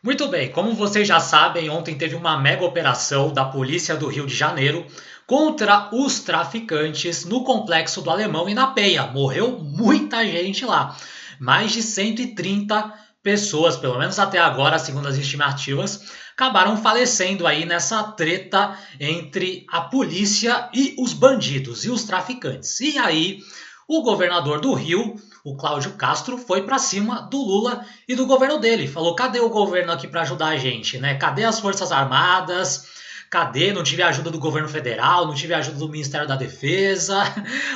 Muito bem, como vocês já sabem, ontem teve uma mega operação da Polícia do Rio de Janeiro contra os traficantes no Complexo do Alemão e na Penha. Morreu muita gente lá. Mais de 130 pessoas, pelo menos até agora, segundo as estimativas, acabaram falecendo aí nessa treta entre a polícia e os bandidos e os traficantes. E aí, o governador do Rio, o Cláudio Castro, foi para cima do Lula e do governo dele. Falou: cadê o governo aqui para ajudar a gente, né? Cadê as Forças Armadas? Cadê? Não tive ajuda do governo federal, não tive ajuda do Ministério da Defesa.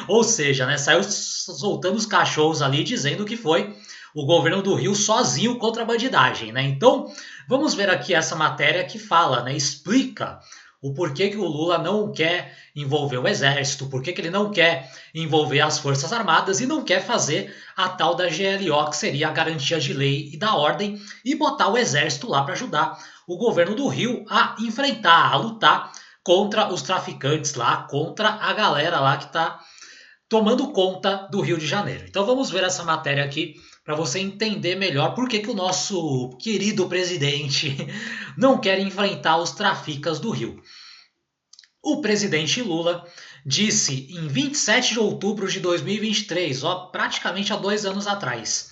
Ou seja, né, saiu soltando os cachorros ali dizendo que foi o governo do Rio sozinho contra a bandidagem, né? Então, vamos ver aqui essa matéria que fala, né, explica o porquê que o Lula não quer envolver o exército, porquê que ele não quer envolver as Forças Armadas e não quer fazer a tal da GLO, que seria a garantia de lei e da ordem, e botar o exército lá para ajudar o governo do Rio a enfrentar, a lutar contra os traficantes lá, contra a galera lá que está tomando conta do Rio de Janeiro. Então vamos ver essa matéria aqui para você entender melhor por que, que o nosso querido presidente não quer enfrentar os traficas do Rio. O presidente Lula disse em 27 de outubro de 2023, ó, praticamente há 2 anos atrás,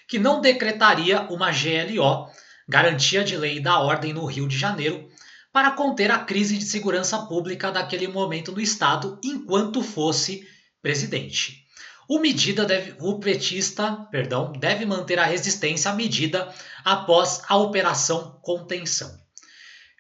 que não decretaria uma GLO, Garantia de Lei e da Ordem no Rio de Janeiro, para conter a crise de segurança pública daquele momento no Estado enquanto fosse presidente. O petista, deve manter a resistência à medida após a Operação Contenção.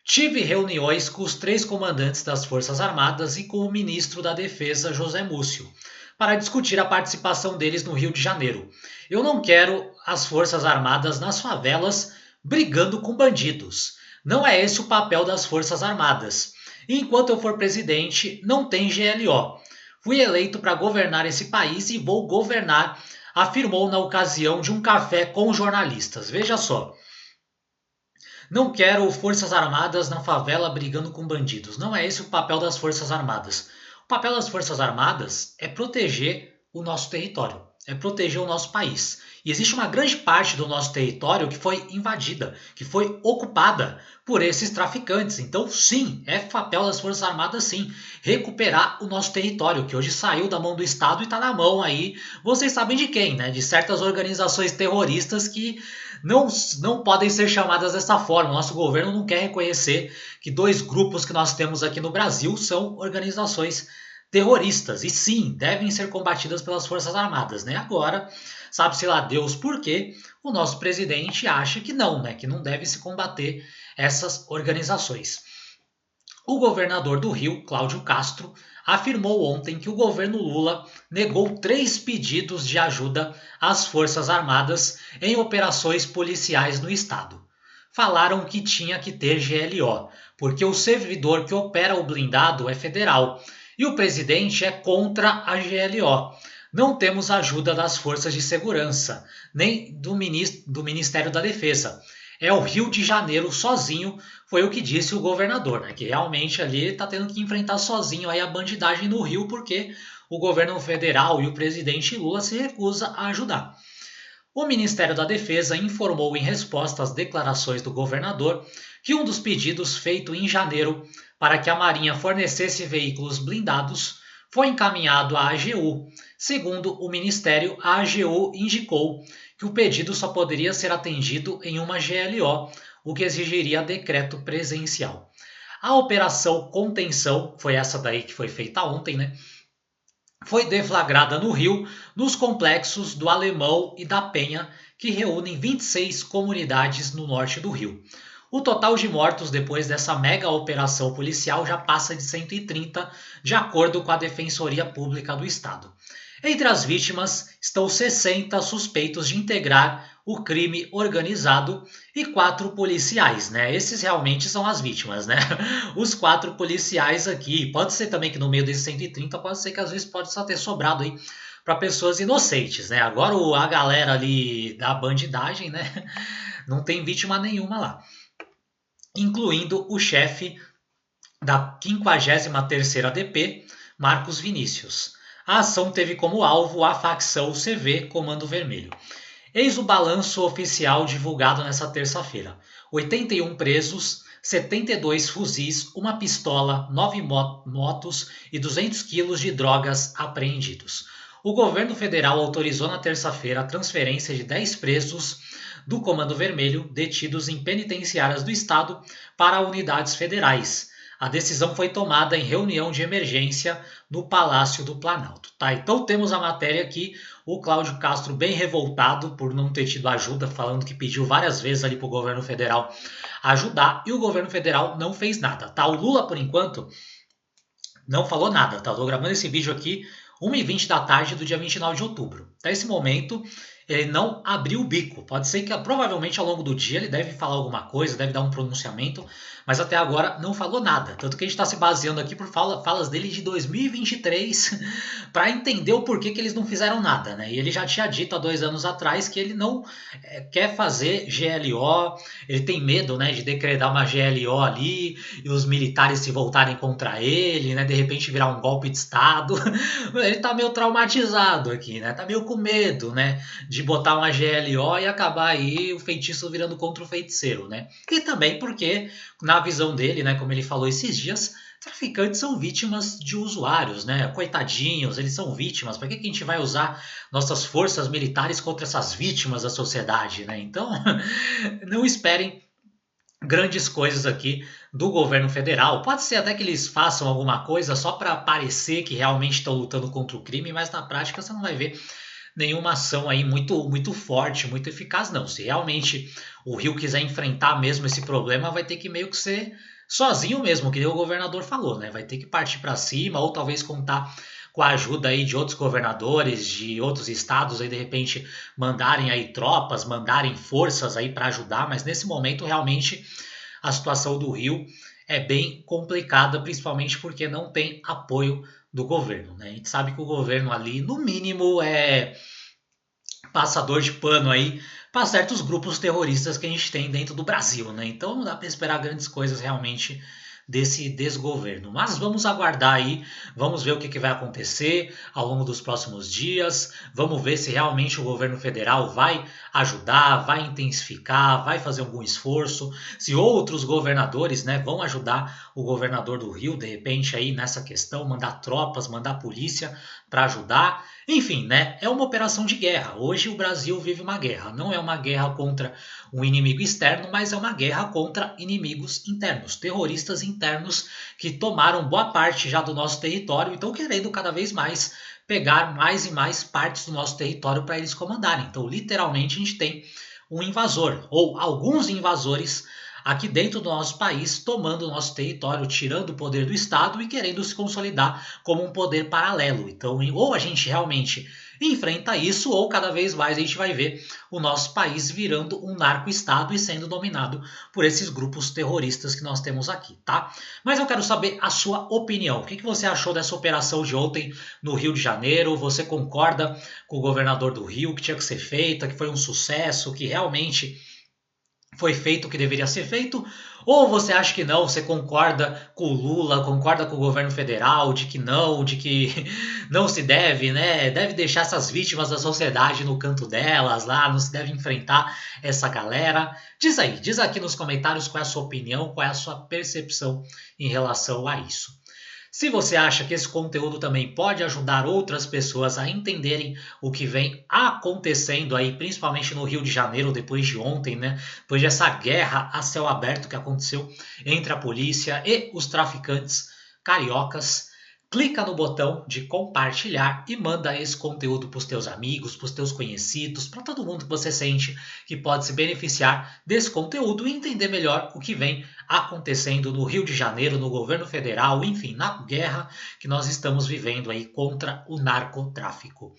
Tive reuniões com os 3 comandantes das Forças Armadas e com o ministro da Defesa, José Múcio, para discutir a participação deles no Rio de Janeiro. Eu não quero as Forças Armadas nas favelas brigando com bandidos. Não é esse o papel das Forças Armadas. Enquanto eu for presidente, não tem GLO. Fui eleito para governar esse país e vou governar, afirmou na ocasião de um café com jornalistas. Veja só. Não quero Forças Armadas na favela brigando com bandidos. Não é esse o papel das Forças Armadas. O papel das Forças Armadas é proteger o nosso território, é proteger o nosso país. E existe uma grande parte do nosso território que foi invadida, que foi ocupada por esses traficantes. Então, sim, é papel das Forças Armadas, sim, recuperar o nosso território, que hoje saiu da mão do Estado e está na mão aí, vocês sabem de quem, né? De certas organizações terroristas que não, não podem ser chamadas dessa forma. O nosso governo não quer reconhecer que 2 grupos que nós temos aqui no Brasil são organizações terroristas. E sim, devem ser combatidas pelas Forças Armadas. Né? Agora, sabe-se lá Deus por quê, o nosso presidente acha que não, né? Que não deve se combater essas organizações. O governador do Rio, Cláudio Castro, afirmou ontem que o governo Lula negou 3 pedidos de ajuda às Forças Armadas em operações policiais no estado. Falaram que tinha que ter GLO, porque o servidor que opera o blindado é federal e o presidente é contra a GLO. Não temos ajuda das forças de segurança, nem do Ministério da Defesa. É o Rio de Janeiro sozinho, foi o que disse o governador, né? Que realmente ali está tendo que enfrentar sozinho aí a bandidagem no Rio, porque o governo federal e o presidente Lula se recusa a ajudar. O Ministério da Defesa informou em resposta às declarações do governador que um dos pedidos feito em janeiro para que a Marinha fornecesse veículos blindados foi encaminhado à AGU. Segundo o Ministério, a AGU indicou que o pedido só poderia ser atendido em uma GLO, o que exigiria decreto presencial. A operação contenção, foi essa daí que foi feita ontem, né? Foi deflagrada no Rio, nos complexos do Alemão e da Penha, que reúnem 26 comunidades no norte do Rio. O total de mortos depois dessa mega operação policial já passa de 130, de acordo com a Defensoria Pública do Estado. Entre as vítimas estão 60 suspeitos de integrar o crime organizado e 4 policiais, né? Esses realmente são as vítimas, né? Os 4 policiais aqui. Pode ser também que no meio desses 130, pode ser que às vezes pode só ter sobrado aí para pessoas inocentes, né? Agora a galera ali da bandidagem, né? Não tem vítima nenhuma lá. Incluindo o chefe da 53ª DP, Marcos Vinícius. A ação teve como alvo a facção CV Comando Vermelho. Eis o balanço oficial divulgado nesta terça-feira: 81 presos, 72 fuzis, uma pistola, 9 motos e 200 quilos de drogas apreendidos. O governo federal autorizou na terça-feira a transferência de 10 presos do Comando Vermelho detidos em penitenciárias do estado para unidades federais. A decisão foi tomada em reunião de emergência no Palácio do Planalto. Tá, então temos a matéria aqui, o Cláudio Castro bem revoltado por não ter tido ajuda, falando que pediu várias vezes ali para o governo federal ajudar e o governo federal não fez nada. Tá? O Lula, por enquanto, não falou nada. Tá? Eu tô gravando esse vídeo aqui 1h20 da tarde do dia 29 de outubro. Até esse momento, ele não abriu o bico. Pode ser que provavelmente ao longo do dia ele deve falar alguma coisa, deve dar um pronunciamento, mas até agora não falou nada. Tanto que a gente está se baseando aqui por falas dele de 2023 para entender o porquê que eles não fizeram nada. Né? E ele já tinha dito há 2 anos atrás que ele não quer fazer GLO, ele tem medo, né, de decretar uma GLO ali e os militares se voltarem contra ele, né, de repente virar um golpe de Estado. Ele tá meio traumatizado aqui, né? Tá meio com medo, né? De botar uma GLO e acabar aí o feitiço virando contra o feiticeiro, né? E também porque, na visão dele, né? Como ele falou esses dias, traficantes são vítimas de usuários, né? Coitadinhos, eles são vítimas. Para que a gente vai usar nossas forças militares contra essas vítimas da sociedade, né? Então, não esperem grandes coisas aqui do governo federal. Pode ser até que eles façam alguma coisa só para parecer que realmente estão lutando contra o crime, mas na prática você não vai ver nenhuma ação aí muito forte, muito eficaz, não. Se realmente o Rio quiser enfrentar mesmo esse problema, vai ter que meio que ser sozinho mesmo, que o governador falou, né? Vai ter que partir para cima ou talvez contar com a ajuda aí de outros governadores, de outros estados aí de repente mandarem aí tropas, mandarem forças aí para ajudar, mas nesse momento realmente a situação do Rio é bem complicada, principalmente porque não tem apoio do governo, né? A gente sabe que o governo ali, no mínimo, é passador de pano aí para certos grupos terroristas que a gente tem dentro do Brasil, né? Então não dá para esperar grandes coisas realmente desse desgoverno. Mas vamos aguardar aí, vamos ver o que vai acontecer ao longo dos próximos dias, vamos ver se realmente o governo federal vai ajudar, vai intensificar, vai fazer algum esforço, se outros governadores, né, vão ajudar o governador do Rio, de repente aí nessa questão, mandar tropas, mandar polícia para ajudar. Enfim, né, é uma operação de guerra. Hoje o Brasil vive uma guerra, não é uma guerra contra um inimigo externo, mas é uma guerra contra inimigos internos, terroristas internos que tomaram boa parte já do nosso território e estão querendo cada vez mais pegar mais e mais partes do nosso território para eles comandarem. Então, literalmente, a gente tem um invasor ou alguns invasores aqui dentro do nosso país, tomando o nosso território, tirando o poder do Estado e querendo se consolidar como um poder paralelo. Então, ou a gente realmente enfrenta isso, ou cada vez mais a gente vai ver o nosso país virando um narco-estado e sendo dominado por esses grupos terroristas que nós temos aqui, tá? Mas eu quero saber a sua opinião. O que você achou dessa operação de ontem no Rio de Janeiro? Você concorda com o governador do Rio que tinha que ser feita, que foi um sucesso, que realmente foi feito o que deveria ser feito? Ou você acha que não, você concorda com o Lula, concorda com o governo federal, de que não se deve, né? Deve deixar essas vítimas da sociedade no canto delas lá, não se deve enfrentar essa galera. Diz aí, diz aqui nos comentários qual é a sua opinião, qual é a sua percepção em relação a isso. Se você acha que esse conteúdo também pode ajudar outras pessoas a entenderem o que vem acontecendo aí, principalmente no Rio de Janeiro, depois de ontem, né? Depois dessa guerra a céu aberto que aconteceu entre a polícia e os traficantes cariocas, clica no botão de compartilhar e manda esse conteúdo para os teus amigos, para os teus conhecidos, para todo mundo que você sente que pode se beneficiar desse conteúdo e entender melhor o que vem acontecendo no Rio de Janeiro, no governo federal, enfim, na guerra que nós estamos vivendo aí contra o narcotráfico.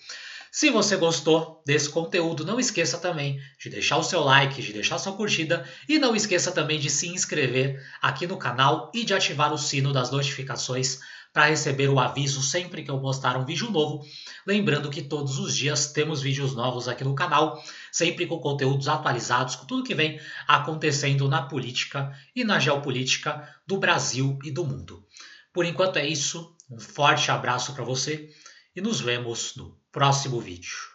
Se você gostou desse conteúdo, não esqueça também de deixar o seu like, de deixar sua curtida e não esqueça também de se inscrever aqui no canal e de ativar o sino das notificações para receber o aviso sempre que eu postar um vídeo novo. Lembrando que todos os dias temos vídeos novos aqui no canal, sempre com conteúdos atualizados, com tudo que vem acontecendo na política e na geopolítica do Brasil e do mundo. Por enquanto é isso, um forte abraço para você e nos vemos no próximo vídeo.